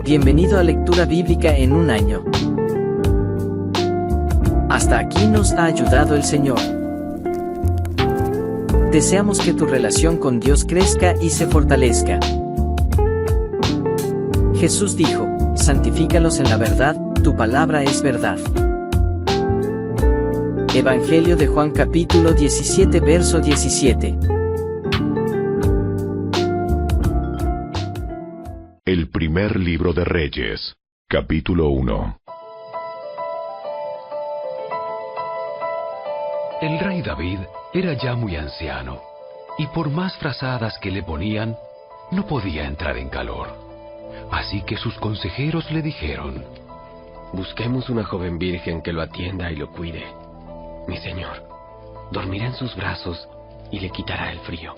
Bienvenido a Lectura Bíblica en un año. Hasta aquí nos ha ayudado el Señor. Deseamos que tu relación con Dios crezca y se fortalezca. Jesús dijo: santifícalos en la verdad, tu palabra es verdad. Evangelio de Juan capítulo 17 verso 17. El primer libro de Reyes, capítulo 1. El rey David era ya muy anciano, y por más frazadas que le ponían, no podía entrar en calor. Así que sus consejeros le dijeron: busquemos una joven virgen que lo atienda y lo cuide. Mi señor dormirá en sus brazos y le quitará el frío.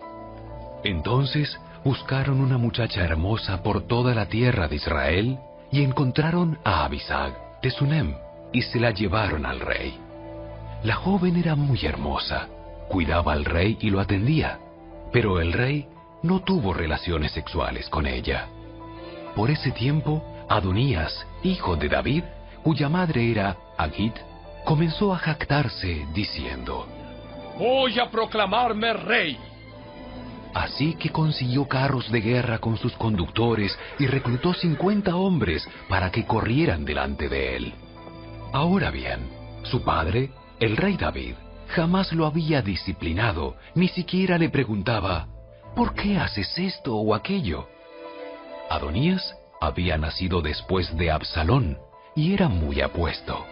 Entonces buscaron una muchacha hermosa por toda la tierra de Israel y encontraron a Abisag de Sunem y se la llevaron al rey. La joven era muy hermosa, cuidaba al rey y lo atendía, pero el rey no tuvo relaciones sexuales con ella. Por ese tiempo, Adonías, hijo de David, cuya madre era Agit, comenzó a jactarse diciendo: voy a proclamarme rey. Así que consiguió carros de guerra con sus conductores y reclutó 50 hombres para que corrieran delante de él. Ahora bien, su padre, el rey David, jamás lo había disciplinado, ni siquiera le preguntaba: ¿por qué haces esto o aquello? Adonías había nacido después de Absalón y era muy apuesto.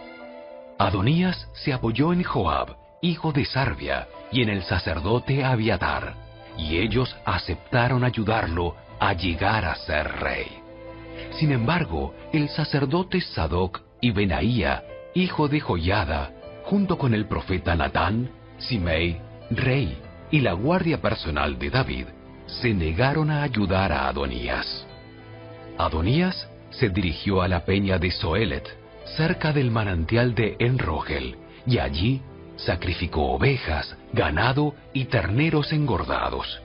Adonías se apoyó en Joab, hijo de Sarvia, y en el sacerdote Abiatar, y ellos aceptaron ayudarlo a llegar a ser rey. Sin embargo, el sacerdote Sadoc y Benaía, hijo de Joiada, junto con el profeta Natán, Simei, rey, y la guardia personal de David, se negaron a ayudar a Adonías. Adonías se dirigió a la peña de Zoelet, cerca del manantial de En-Rogel, y allí sacrificó ovejas, ganado y terneros engordados.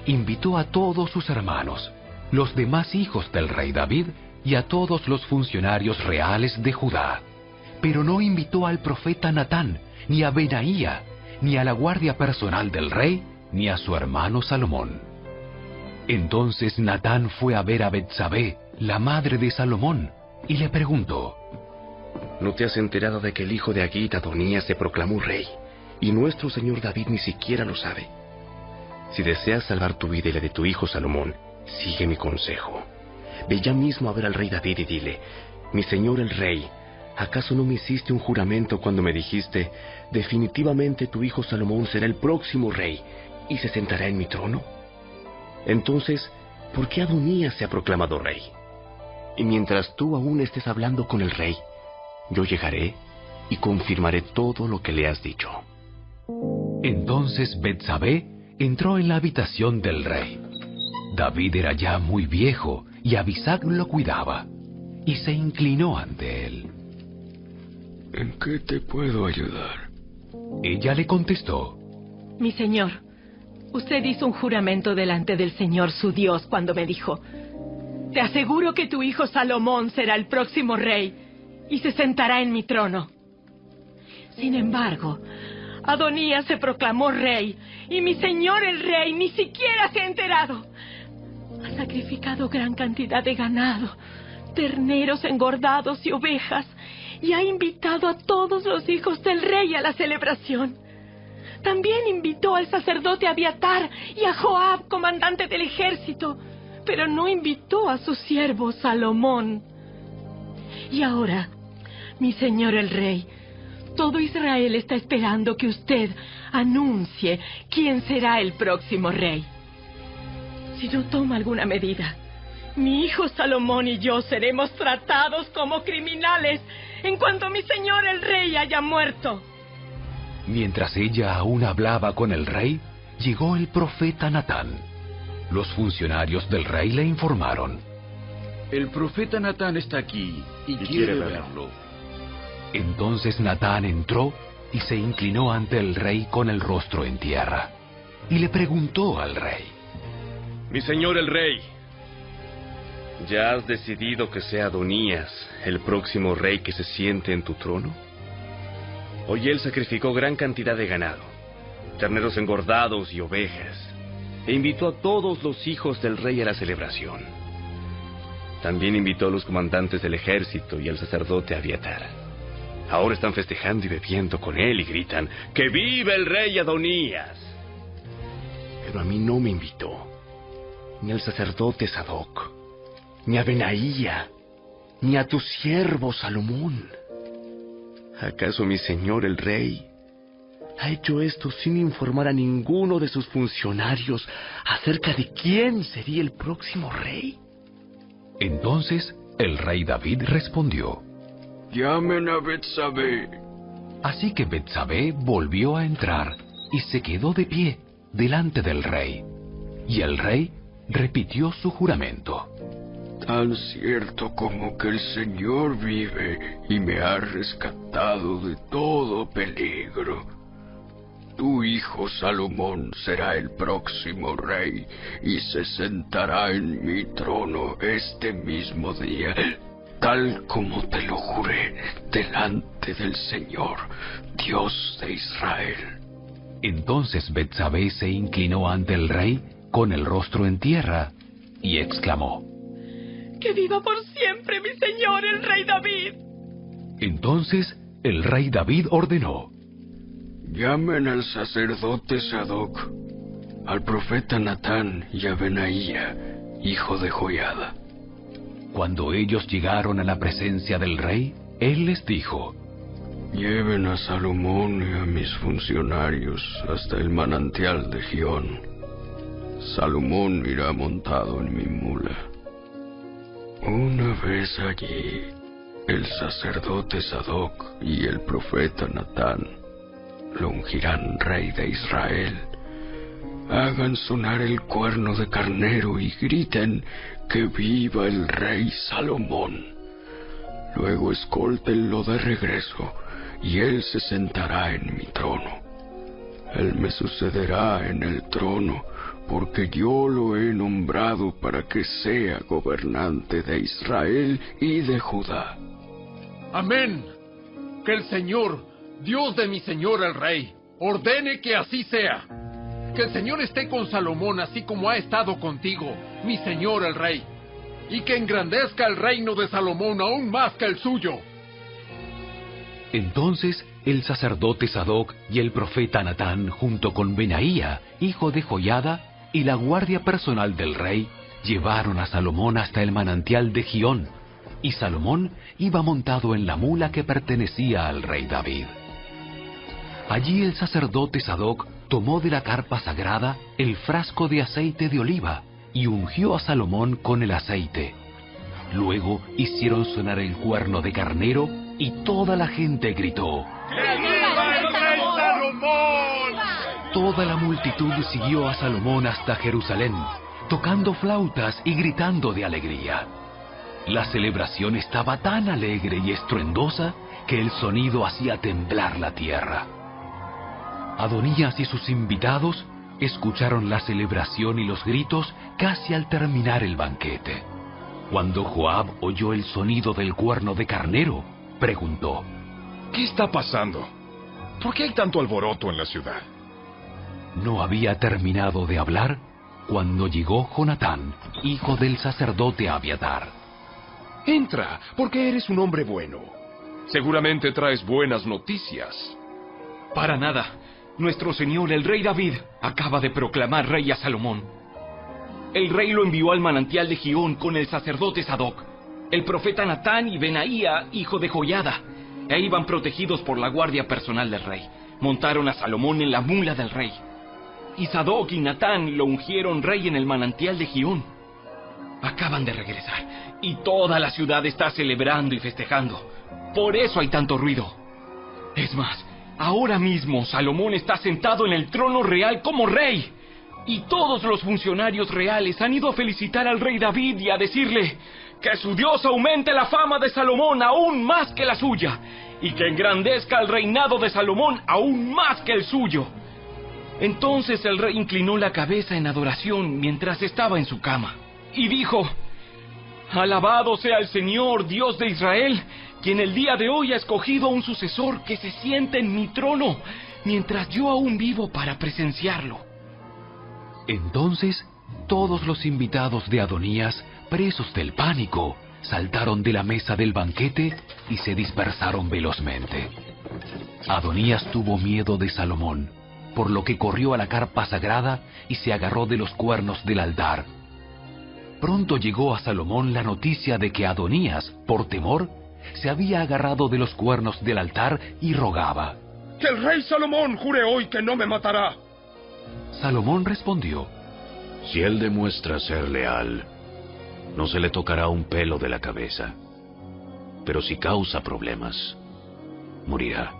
Invitó a todos sus hermanos, los demás hijos del rey David, y a todos los funcionarios reales de Judá. Pero no invitó al profeta Natán, ni a Benaía, ni a la guardia personal del rey, ni a su hermano Salomón. Entonces Natán fue a ver a Betsabé, la madre de Salomón, y le preguntó: ¿no te has enterado de que el hijo de Agit, Adonías, se proclamó rey, y nuestro señor David ni siquiera lo sabe? Si deseas salvar tu vida y la de tu hijo Salomón, sigue mi consejo. Ve ya mismo a ver al rey David y dile: mi señor el rey, ¿acaso no me hiciste un juramento cuando me dijiste: definitivamente tu hijo Salomón será el próximo rey y se sentará en mi trono? Entonces, ¿por qué Adonías se ha proclamado rey? Y mientras tú aún estés hablando con el rey, yo llegaré y confirmaré todo lo que le has dicho. Entonces Betsabé entró en la habitación del rey. David era ya muy viejo y Abisag lo cuidaba, y se inclinó ante él. ¿En qué te puedo ayudar? Ella le contestó: mi señor, usted hizo un juramento delante del Señor su Dios cuando me dijo: te aseguro que tu hijo Salomón será el próximo rey y se sentará en mi trono. Sin embargo, Adonías se proclamó rey, y mi señor el rey ni siquiera se ha enterado. Ha sacrificado gran cantidad de ganado, terneros engordados y ovejas, y ha invitado a todos los hijos del rey a la celebración. También invitó al sacerdote Abiatar y a Joab, comandante del ejército, pero no invitó a su siervo Salomón. Y ahora, mi señor el rey, todo Israel está esperando que usted anuncie quién será el próximo rey. Si no toma alguna medida, mi hijo Salomón y yo seremos tratados como criminales en cuanto mi señor el rey haya muerto. Mientras ella aún hablaba con el rey, llegó el profeta Natán. Los funcionarios del rey le informaron: El profeta Natán está aquí y quiere verlo. Entonces Natán entró y se inclinó ante el rey con el rostro en tierra, y le preguntó al rey: mi señor el rey, ¿Ya has decidido que sea Adonías el próximo rey que se siente en tu trono? Hoy él sacrificó gran cantidad de ganado, terneros engordados y ovejas, e invitó a todos los hijos del rey a la celebración. También invitó a los comandantes del ejército y al sacerdote Abiatar. Ahora están festejando y bebiendo con él y gritan: ¡Que viva el rey Adonías! Pero a mí no me invitó, ni al sacerdote Sadoc, ni a Benaía, ni a tu siervo Salomón. ¿Acaso mi señor el rey ha hecho esto sin informar a ninguno de sus funcionarios acerca de quién sería el próximo rey? Entonces el rey David respondió: Llamen a Betsabé. Así que Betsabé volvió a entrar y se quedó de pie delante del rey. Y el rey repitió su juramento. Tan cierto como que el Señor vive y me ha rescatado de todo peligro, tu hijo Salomón será el próximo rey y se sentará en mi trono este mismo día, tal como te lo juré delante del Señor, Dios de Israel. Entonces Betsabé se inclinó ante el rey con el rostro en tierra y exclamó: ¡Que viva por siempre mi señor el rey David! Entonces el rey David ordenó: Llamen al sacerdote Sadoc, al profeta Natán y a Benaía, hijo de Joiada. Cuando ellos llegaron a la presencia del rey, él les dijo: Lleven a Salomón y a mis funcionarios hasta el manantial de Gihón. Salomón irá montado en mi mula. Una vez allí, el sacerdote Sadoc y el profeta Natán lo ungirán rey de Israel. Hagan sonar el cuerno de carnero y griten: ¡Que viva el rey Salomón! Luego escóltenlo de regreso y él se sentará en mi trono. Él me sucederá en el trono porque yo lo he nombrado para que sea gobernante de Israel y de Judá. Amén. Que el Señor, Dios de mi señor el rey, ordene que así sea. Que el Señor esté con Salomón así como ha estado contigo, mi señor el rey, y que engrandezca el reino de Salomón aún más que el suyo. Entonces el sacerdote Sadoc y el profeta Natán, junto con Benaía, hijo de Joiada, y la guardia personal del rey, llevaron a Salomón hasta el manantial de Gihón, y Salomón iba montado en la mula que pertenecía al rey David. Allí el sacerdote Sadoc tomó de la carpa sagrada el frasco de aceite de oliva y ungió a Salomón con el aceite. Luego hicieron sonar el cuerno de carnero y toda la gente gritó: ¡Que viva el rey Salomón! Toda la multitud siguió a Salomón hasta Jerusalén, tocando flautas y gritando de alegría. La celebración estaba tan alegre y estruendosa que el sonido hacía temblar la tierra. Adonías y sus invitados escucharon la celebración y los gritos casi al terminar el banquete. Cuando Joab oyó el sonido del cuerno de carnero, preguntó: ¿Qué está pasando? ¿Por qué hay tanto alboroto en la ciudad? No había terminado de hablar cuando llegó Jonatán, hijo del sacerdote Abiatar. Entra, porque eres un hombre bueno. Seguramente traes buenas noticias. Para nada. Nuestro señor, el rey David, acaba de proclamar rey a Salomón. El rey lo envió al manantial de Gihón con el sacerdote Sadoc, el profeta Natán y Benaía, hijo de Joiada, e iban protegidos por la guardia personal del rey. Montaron a Salomón en la mula del rey. Y Sadoc y Natán lo ungieron rey en el manantial de Gihón. Acaban de regresar, y toda la ciudad está celebrando y festejando. Por eso hay tanto ruido. Es más, ahora mismo Salomón está sentado en el trono real como rey. Y todos los funcionarios reales han ido a felicitar al rey David y a decirle que su Dios aumente la fama de Salomón aún más que la suya, y que engrandezca el reinado de Salomón aún más que el suyo. Entonces el rey inclinó la cabeza en adoración mientras estaba en su cama, y dijo: Alabado sea el Señor, Dios de Israel, quien el día de hoy ha escogido un sucesor que se siente en mi trono, mientras yo aún vivo para presenciarlo. Entonces, todos los invitados de Adonías, presos del pánico, saltaron de la mesa del banquete y se dispersaron velozmente. Adonías tuvo miedo de Salomón, por lo que corrió a la carpa sagrada y se agarró de los cuernos del altar. Pronto llegó a Salomón la noticia de que Adonías, por temor, se había agarrado de los cuernos del altar y rogaba: ¡Que el rey Salomón jure hoy que no me matará! Salomón respondió: Si él demuestra ser leal, no se le tocará un pelo de la cabeza. Pero si causa problemas, morirá.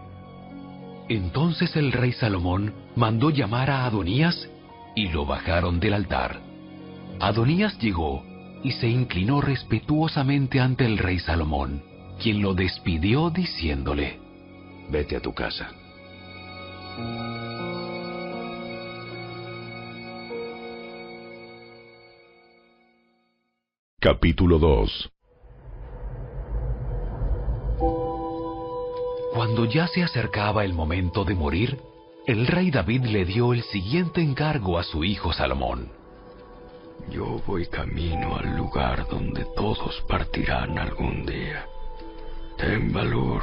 Entonces el rey Salomón mandó llamar a Adonías y lo bajaron del altar. Adonías llegó y se inclinó respetuosamente ante el rey Salomón, quien lo despidió diciéndole: Vete a tu casa. Capítulo 2. Cuando ya se acercaba el momento de morir, el rey David le dio el siguiente encargo a su hijo Salomón: Yo voy camino al lugar donde todos partirán algún día. Ten valor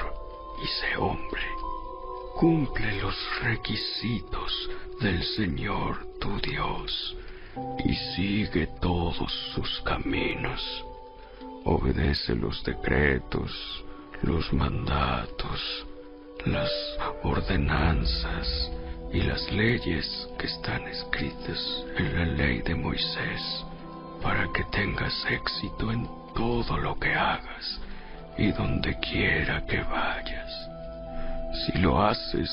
y sé hombre. Cumple los requisitos del Señor tu Dios y sigue todos sus caminos. Obedece los decretos, los mandatos, las ordenanzas y las leyes que están escritas en la ley de Moisés, para que tengas éxito en todo lo que hagas y donde quiera que vayas. Si lo haces,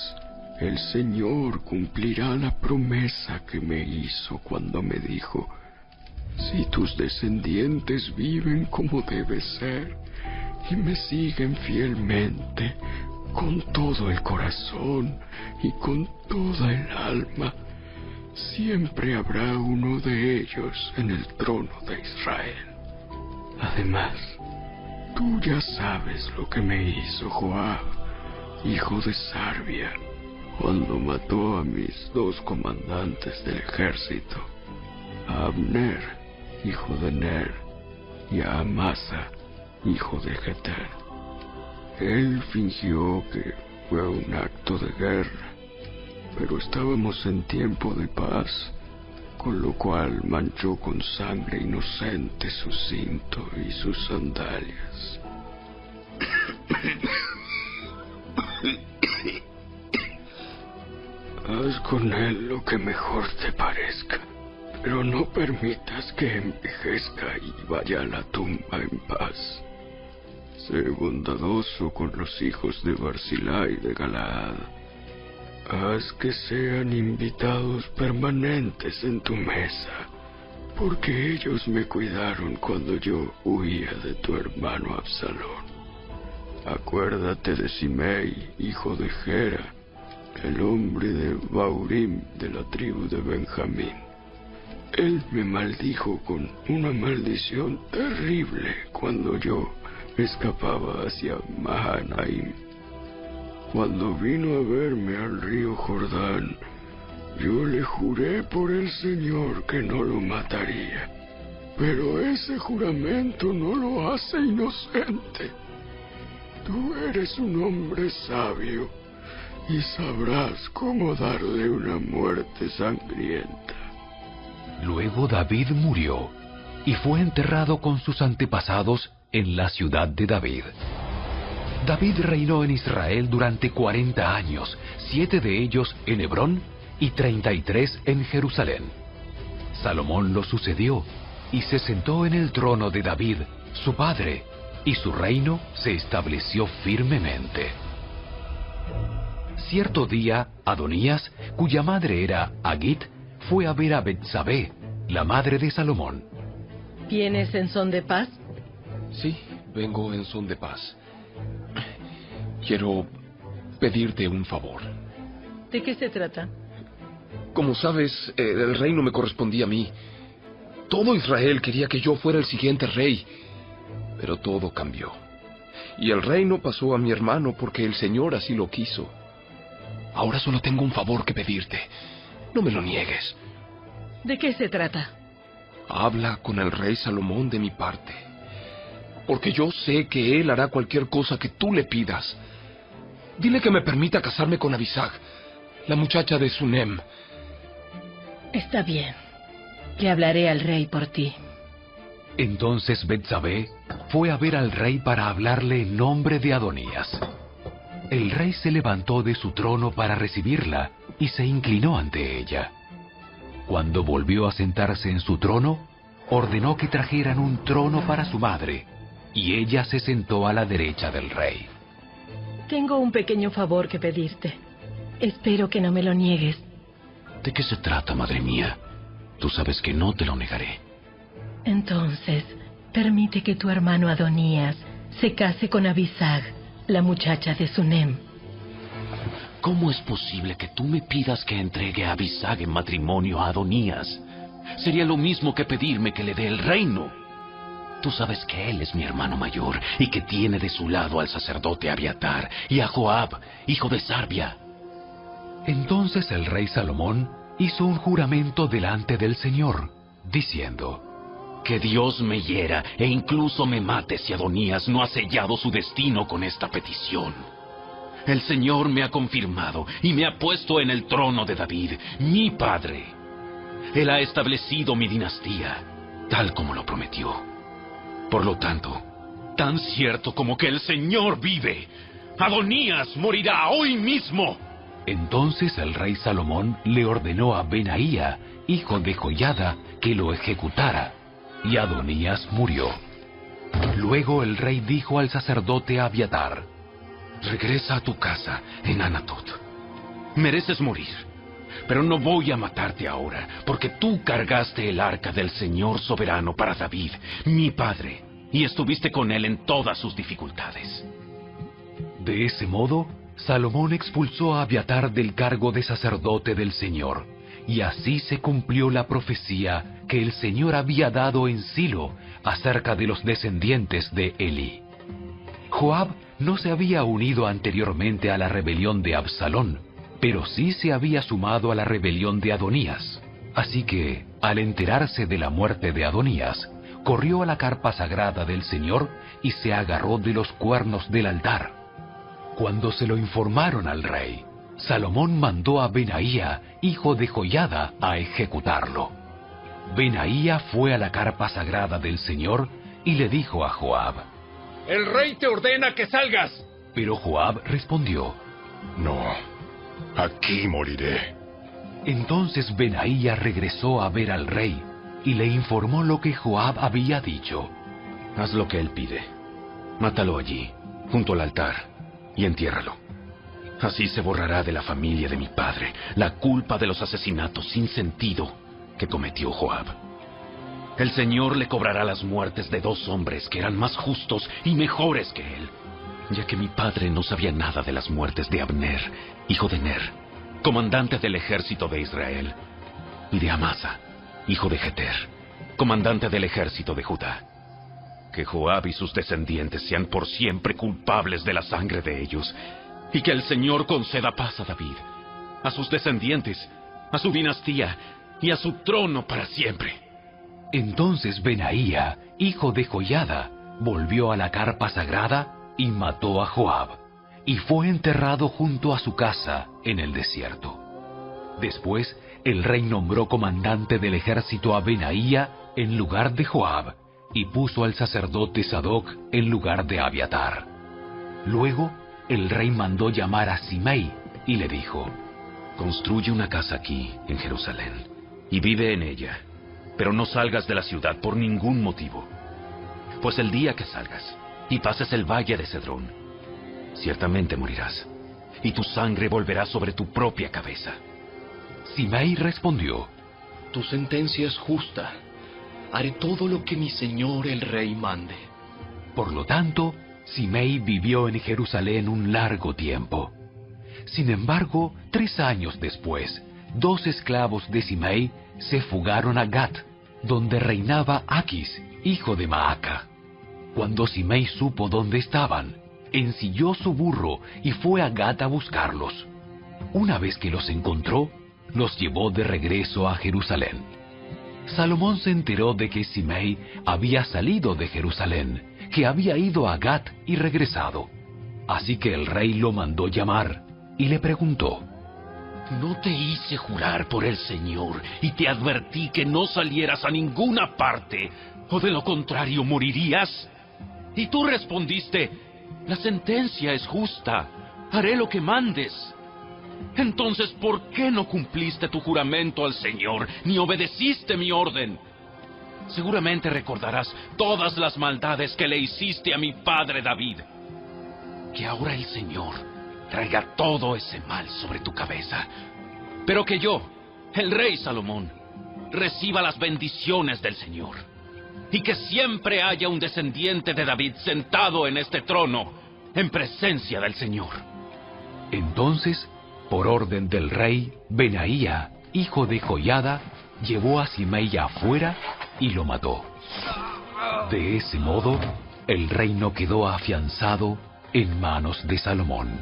el Señor cumplirá la promesa que me hizo cuando me dijo: si tus descendientes viven como debe ser y me siguen fielmente con todo el corazón y con toda el alma, siempre habrá uno de ellos en el trono de Israel. Además, tú ya sabes lo que me hizo Joab, hijo de Sarvia, cuando mató a mis 2 comandantes del ejército, a Abner, hijo de Ner, y a Amasa, hijo de Jeter. Él fingió que fue un acto de guerra, pero estábamos en tiempo de paz, con lo cual manchó con sangre inocente su cinto y sus sandalias. Haz con él lo que mejor te parezca, pero no permitas que envejezca y vaya a la tumba en paz. Sé bondadoso con los hijos de Barzilai de Galaad. Haz que sean invitados permanentes en tu mesa, porque ellos me cuidaron cuando yo huía de tu hermano Absalón. Acuérdate de Simei, hijo de Gera, el hombre de Baurim de la tribu de Benjamín. Él me maldijo con una maldición terrible cuando yo escapaba hacia Mahanaim. Cuando vino a verme al río Jordán, yo le juré por el Señor que no lo mataría, pero ese juramento no lo hace inocente. Tú eres un hombre sabio y sabrás cómo darle una muerte sangrienta. Luego David murió y fue enterrado con sus antepasados en la ciudad de David. David reinó en Israel durante 40 años, 7 de ellos en Hebrón y 33 en Jerusalén. Salomón lo sucedió y se sentó en el trono de David, su padre, y su reino se estableció firmemente. Cierto día, Adonías, cuya madre era Agit, fue a ver a Betsabé, la madre de Salomón. ¿Vienes en son de paz? Sí, vengo en son de paz. Quiero pedirte un favor. ¿De qué se trata? Como sabes, el reino me correspondía a mí. Todo Israel quería que yo fuera el siguiente rey, Pero todo cambió. Y el reino pasó a mi hermano porque el Señor así lo quiso. Ahora solo tengo un favor que pedirte. No me lo niegues. ¿De qué se trata? Habla con el rey Salomón de mi parte. Porque yo sé que él hará cualquier cosa que tú le pidas. Dile que me permita casarme con Abisag, la muchacha de Sunem. Está bien. Le hablaré al rey por ti. Entonces Betsabé fue a ver al rey para hablarle en nombre de Adonías. El rey se levantó de su trono para recibirla y se inclinó ante ella. Cuando volvió a sentarse en su trono, ordenó que trajeran un trono para su madre, y ella se sentó a la derecha del rey. Tengo un pequeño favor que pedirte. Espero que no me lo niegues. ¿De qué se trata, madre mía? Tú sabes que no te lo negaré. Entonces, permite que tu hermano Adonías se case con Abisag, la muchacha de Sunem. ¿Cómo es posible que tú me pidas que entregue a Abisag en matrimonio a Adonías? Sería lo mismo que pedirme que le dé el reino. Tú sabes que él es mi hermano mayor y que tiene de su lado al sacerdote Abiatar y a Joab, hijo de Sarbia. Entonces el rey Salomón hizo un juramento delante del Señor, diciendo: Que Dios me hiera e incluso me mate si Adonías no ha sellado su destino con esta petición. El Señor me ha confirmado y me ha puesto en el trono de David, mi padre. Él ha establecido mi dinastía, tal como lo prometió. Por lo tanto, tan cierto como que el Señor vive, Adonías morirá hoy mismo. Entonces el rey Salomón le ordenó a Benaía, hijo de Joiada, que lo ejecutara, y Adonías murió. Luego el rey dijo al sacerdote Abiatar: Regresa a tu casa en Anatot. Mereces morir, pero no voy a matarte ahora, porque tú cargaste el arca del Señor soberano para David, mi padre, y estuviste con él en todas sus dificultades. De ese modo, Salomón expulsó a Abiatar del cargo de sacerdote del Señor, y así se cumplió la profecía que el Señor había dado en Silo acerca de los descendientes de Eli. Joab no se había unido anteriormente a la rebelión de Absalón, pero sí se había sumado a la rebelión de Adonías. Así que, al enterarse de la muerte de Adonías, corrió a la carpa sagrada del Señor y se agarró de los cuernos del altar. Cuando se lo informaron al rey, Salomón mandó a Benaía, hijo de Joiada, a ejecutarlo. Benaía fue a la carpa sagrada del Señor y le dijo a Joab: ¡El rey te ordena que salgas! Pero Joab respondió: No, aquí moriré. Entonces Benaía regresó a ver al rey y le informó lo que Joab había dicho. Haz lo que él pide. Mátalo allí, junto al altar, y entiérralo. Así se borrará de la familia de mi padre la culpa de los asesinatos sin sentido que cometió Joab. El Señor le cobrará las muertes de 2 hombres que eran más justos y mejores que él, ya que mi padre no sabía nada de las muertes de Abner, hijo de Ner, comandante del ejército de Israel, y de Amasa, hijo de Jeter, comandante del ejército de Judá. Que Joab y sus descendientes sean por siempre culpables de la sangre de ellos, y que el Señor conceda paz a David, a sus descendientes, a su dinastía y a su trono para siempre. Entonces Benaía, hijo de Joiada, volvió a la carpa sagrada y mató a Joab, y fue enterrado junto a su casa en el desierto. Después, el rey nombró comandante del ejército a Benaía en lugar de Joab, y puso al sacerdote Sadoc en lugar de Abiatar. Luego, el rey mandó llamar a Simei y le dijo: Construye una casa aquí, en Jerusalén, y vive en ella, pero no salgas de la ciudad por ningún motivo. Pues el día que salgas y pases el valle de Cedrón, ciertamente morirás, y tu sangre volverá sobre tu propia cabeza. Simei respondió: Tu sentencia es justa. Haré todo lo que mi señor el rey mande. Por lo tanto, Simei vivió en Jerusalén un largo tiempo. Sin embargo, 3 años después, 2 esclavos de Simei se fugaron a Gat, donde reinaba Aquis, hijo de Maaca. Cuando Simei supo dónde estaban, ensilló su burro y fue a Gat a buscarlos. Una vez que los encontró, los llevó de regreso a Jerusalén. Salomón se enteró de que Simei había salido de Jerusalén, que había ido a Gat y regresado. Así que el rey lo mandó llamar y le preguntó: ¿No te hice jurar por el Señor y te advertí que no salieras a ninguna parte, o de lo contrario morirías? Y tú respondiste: la sentencia es justa, haré lo que mandes. Entonces, ¿por qué no cumpliste tu juramento al Señor, ni obedeciste mi orden? Seguramente recordarás todas las maldades que le hiciste a mi padre David. Que ahora el Señor traiga todo ese mal sobre tu cabeza, pero que yo, el rey Salomón, reciba las bendiciones del Señor, y que siempre haya un descendiente de David sentado en este trono, en presencia del Señor. Entonces, por orden del rey, Benaía, hijo de Joiada, llevó a Simei afuera y lo mató. De ese modo, el reino quedó afianzado en manos de Salomón.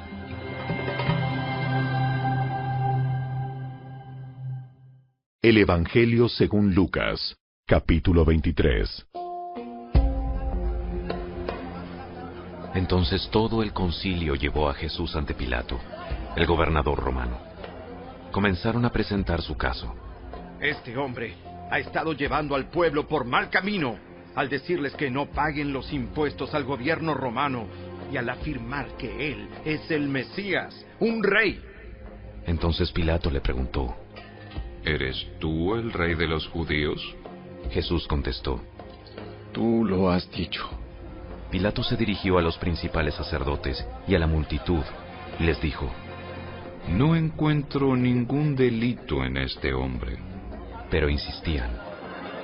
El Evangelio según Lucas, capítulo 23. Entonces todo el concilio llevó a Jesús ante Pilato, el gobernador romano. Comenzaron a presentar su caso. Este hombre ha estado llevando al pueblo por mal camino al decirles que no paguen los impuestos al gobierno romano y al afirmar que él es el Mesías, un rey. Entonces Pilato le preguntó: ¿Eres tú el rey de los judíos? Jesús contestó: Tú lo has dicho. Pilato se dirigió a los principales sacerdotes y a la multitud y les dijo: No encuentro ningún delito en este hombre. Pero insistían: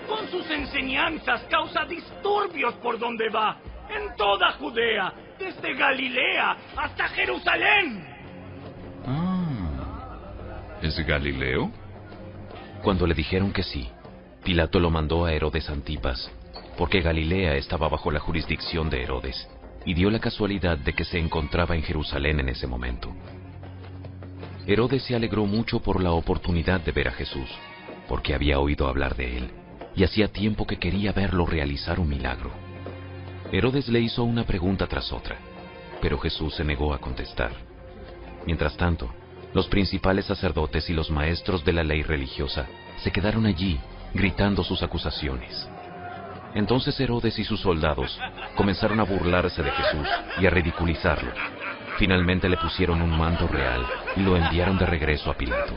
Con sus enseñanzas causa disturbios por donde va, en toda Judea, desde Galilea hasta Jerusalén. ¿Es Galileo? Cuando le dijeron que sí, Pilato lo mandó a Herodes Antipas, porque Galilea estaba bajo la jurisdicción de Herodes, y dio la casualidad de que se encontraba en Jerusalén en ese momento. Herodes se alegró mucho por la oportunidad de ver a Jesús, porque había oído hablar de él, y hacía tiempo que quería verlo realizar un milagro. Herodes le hizo una pregunta tras otra, pero Jesús se negó a contestar. Mientras tanto, los principales sacerdotes y los maestros de la ley religiosa se quedaron allí, gritando sus acusaciones. Entonces Herodes y sus soldados comenzaron a burlarse de Jesús y a ridiculizarlo. Finalmente le pusieron un manto real y lo enviaron de regreso a Pilato.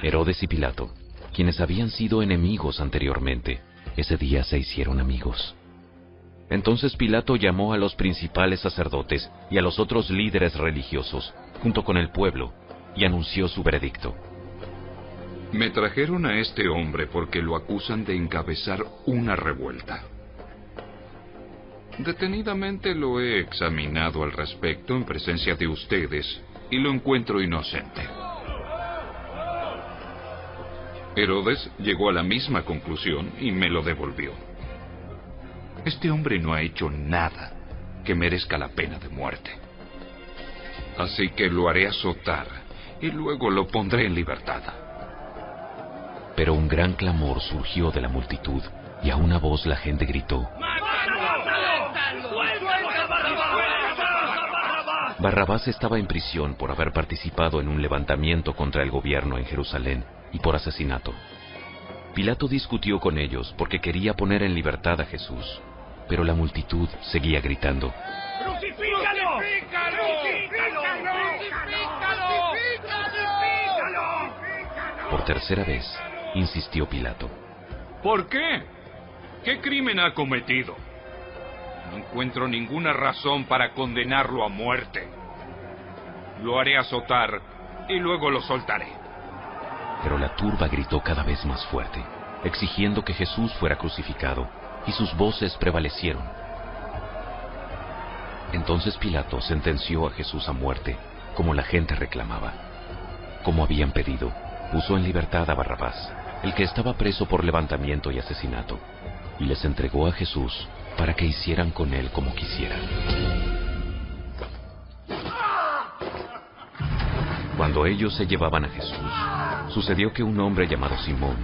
Herodes y Pilato, quienes habían sido enemigos anteriormente, ese día se hicieron amigos. Entonces Pilato llamó a los principales sacerdotes y a los otros líderes religiosos, junto con el pueblo, y anunció su veredicto. Me trajeron a este hombre porque lo acusan de encabezar una revuelta. Detenidamente lo he examinado al respecto en presencia de ustedes y lo encuentro inocente. Herodes llegó a la misma conclusión y me lo devolvió. Este hombre no ha hecho nada que merezca la pena de muerte. Así que lo haré azotar y luego lo pondré en libertad. Pero un gran clamor surgió de la multitud, y a una voz la gente gritó: Barrabás estaba en prisión por haber participado en un levantamiento contra el gobierno en Jerusalén y por asesinato. Pilato discutió con ellos porque quería poner en libertad a Jesús, pero la multitud seguía gritando: ¡Crucifícalo! Por tercera vez, insistió Pilato: ¿Por qué? ¿Qué crimen ha cometido? No encuentro ninguna razón para condenarlo a muerte. Lo haré azotar y luego lo soltaré. Pero la turba gritó cada vez más fuerte, exigiendo que Jesús fuera crucificado, y sus voces prevalecieron. Entonces Pilato sentenció a Jesús a muerte, como la gente reclamaba. Como habían pedido, puso en libertad a Barrabás, el que estaba preso por levantamiento y asesinato, y les entregó a Jesús para que hicieran con él como quisieran. Cuando ellos se llevaban a Jesús, sucedió que un hombre llamado Simón,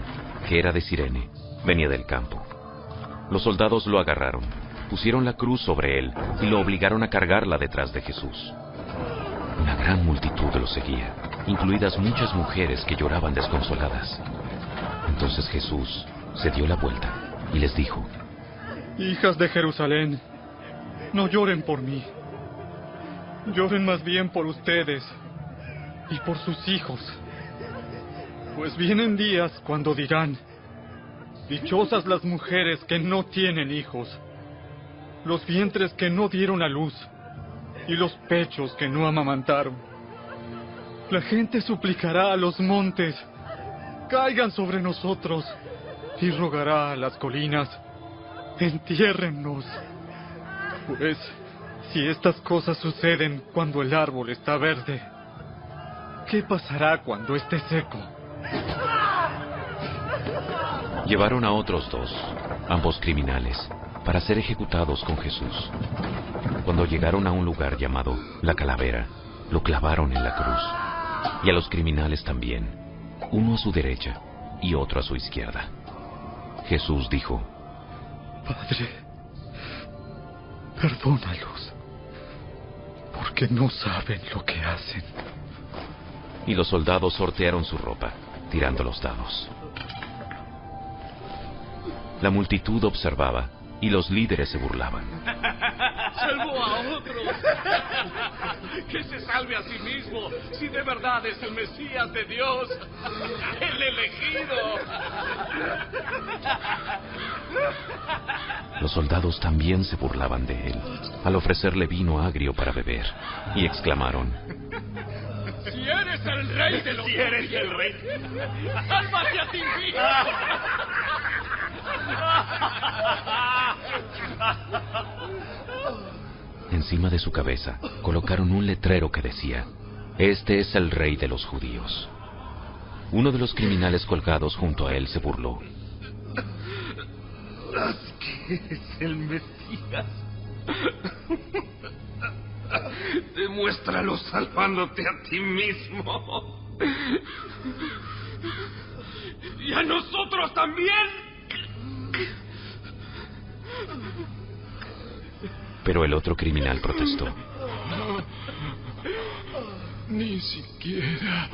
que era de Cirene, venía del campo. Los soldados lo agarraron, pusieron la cruz sobre él y lo obligaron a cargarla detrás de Jesús. Una gran multitud lo seguía, incluidas muchas mujeres que lloraban desconsoladas. Entonces Jesús se dio la vuelta y les dijo: Hijas de Jerusalén, no lloren por mí. Lloren más bien por ustedes y por sus hijos. Pues vienen días cuando dirán: dichosas las mujeres que no tienen hijos, los vientres que no dieron a luz y los pechos que no amamantaron. La gente suplicará a los montes: caigan sobre nosotros, y rogará a las colinas: entiérrennos. Pues, si estas cosas suceden cuando el árbol está verde, ¿qué pasará cuando esté seco? Llevaron a otros dos, ambos criminales, para ser ejecutados con Jesús. Cuando llegaron a un lugar llamado La Calavera, lo clavaron en la cruz, y a los criminales también, uno a su derecha y otro a su izquierda. Jesús dijo: Padre, perdónalos, porque no saben lo que hacen. Y los soldados sortearon su ropa, tirando los dados. La multitud observaba, y los líderes se burlaban. ¡Salvó a otros! ¡Que se salve a sí mismo, si de verdad es el Mesías de Dios, el elegido! Los soldados también se burlaban de él, al ofrecerle vino agrio para beber, y exclamaron: ¡Si eres el rey de los ¡Si eres el rey! ¡Sálvate a ti mismo! Encima de su cabeza colocaron un letrero que decía: Este es el rey de los judíos. Uno de los criminales colgados junto a él se burló. ¿Haz que es el Mesías? Demuéstralo salvándote a ti mismo. ¡Y a nosotros también! Pero el otro criminal protestó: Ni siquiera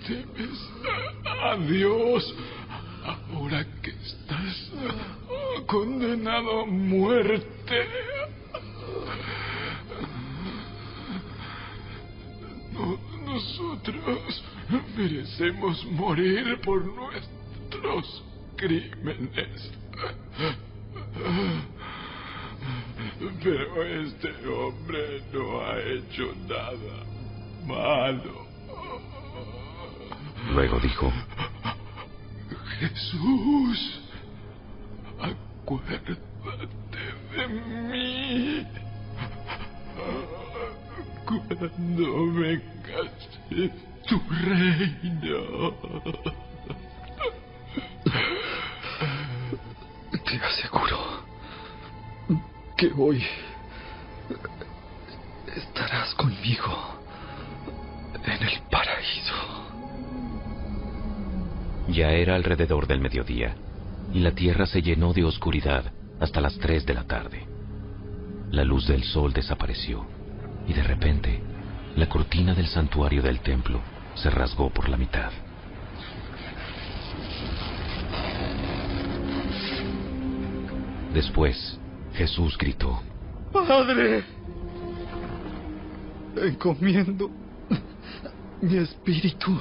temes a Dios ahora que estás condenado a muerte. Nosotros merecemos morir por nuestros crímenes. Pero este hombre no ha hecho nada malo. Luego dijo: Jesús, acuérdate de mí cuando vengas en tu reino. Te aseguro que hoy estarás conmigo en el paraíso. Ya era alrededor del mediodía, y la tierra se llenó de oscuridad hasta las 3 de la tarde. La luz del sol desapareció, y de repente, la cortina del santuario del templo se rasgó por la mitad. Después, Jesús gritó: Padre, encomiendo mi espíritu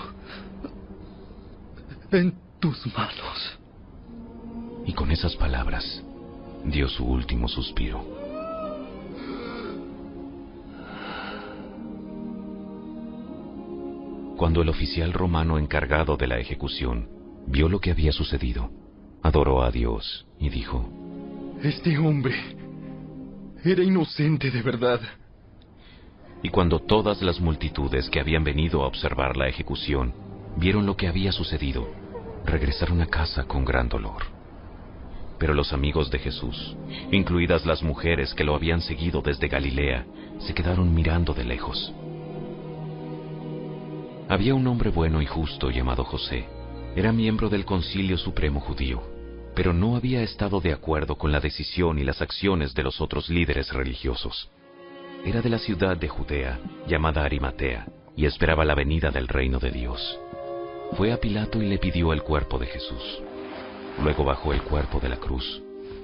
en tus manos. Y con esas palabras, dio su último suspiro. Cuando el oficial romano encargado de la ejecución vio lo que había sucedido, adoró a Dios y dijo: Este hombre era inocente de verdad. Y cuando todas las multitudes que habían venido a observar la ejecución vieron lo que había sucedido, regresaron a casa con gran dolor. Pero los amigos de Jesús, incluidas las mujeres que lo habían seguido desde Galilea, se quedaron mirando de lejos. Había un hombre bueno y justo llamado José. Era miembro del Concilio Supremo Judío, pero no había estado de acuerdo con la decisión y las acciones de los otros líderes religiosos. Era de la ciudad de Judea, llamada Arimatea, y esperaba la venida del reino de Dios. Fue a Pilato y le pidió el cuerpo de Jesús. Luego bajó el cuerpo de la cruz,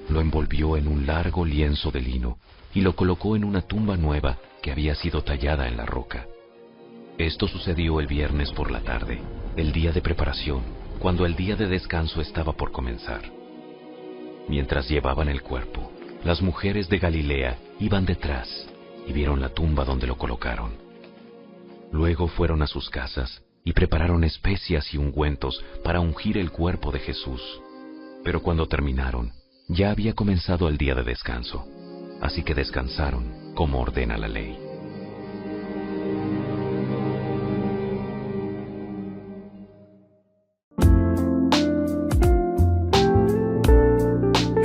lo envolvió en un largo lienzo de lino y lo colocó en una tumba nueva que había sido tallada en la roca. Esto sucedió el viernes por la tarde, el día de preparación, cuando el día de descanso estaba por comenzar. Mientras llevaban el cuerpo, las mujeres de Galilea iban detrás y vieron la tumba donde lo colocaron. Luego fueron a sus casas y prepararon especias y ungüentos para ungir el cuerpo de Jesús. Pero cuando terminaron, ya había comenzado el día de descanso, así que descansaron como ordena la ley.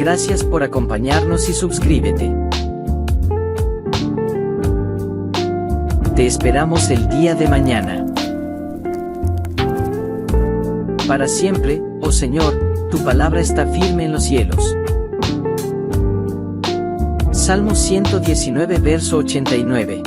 Gracias por acompañarnos y suscríbete. Te esperamos el día de mañana. Para siempre, oh Señor, tu palabra está firme en los cielos. Salmo 119, verso 89.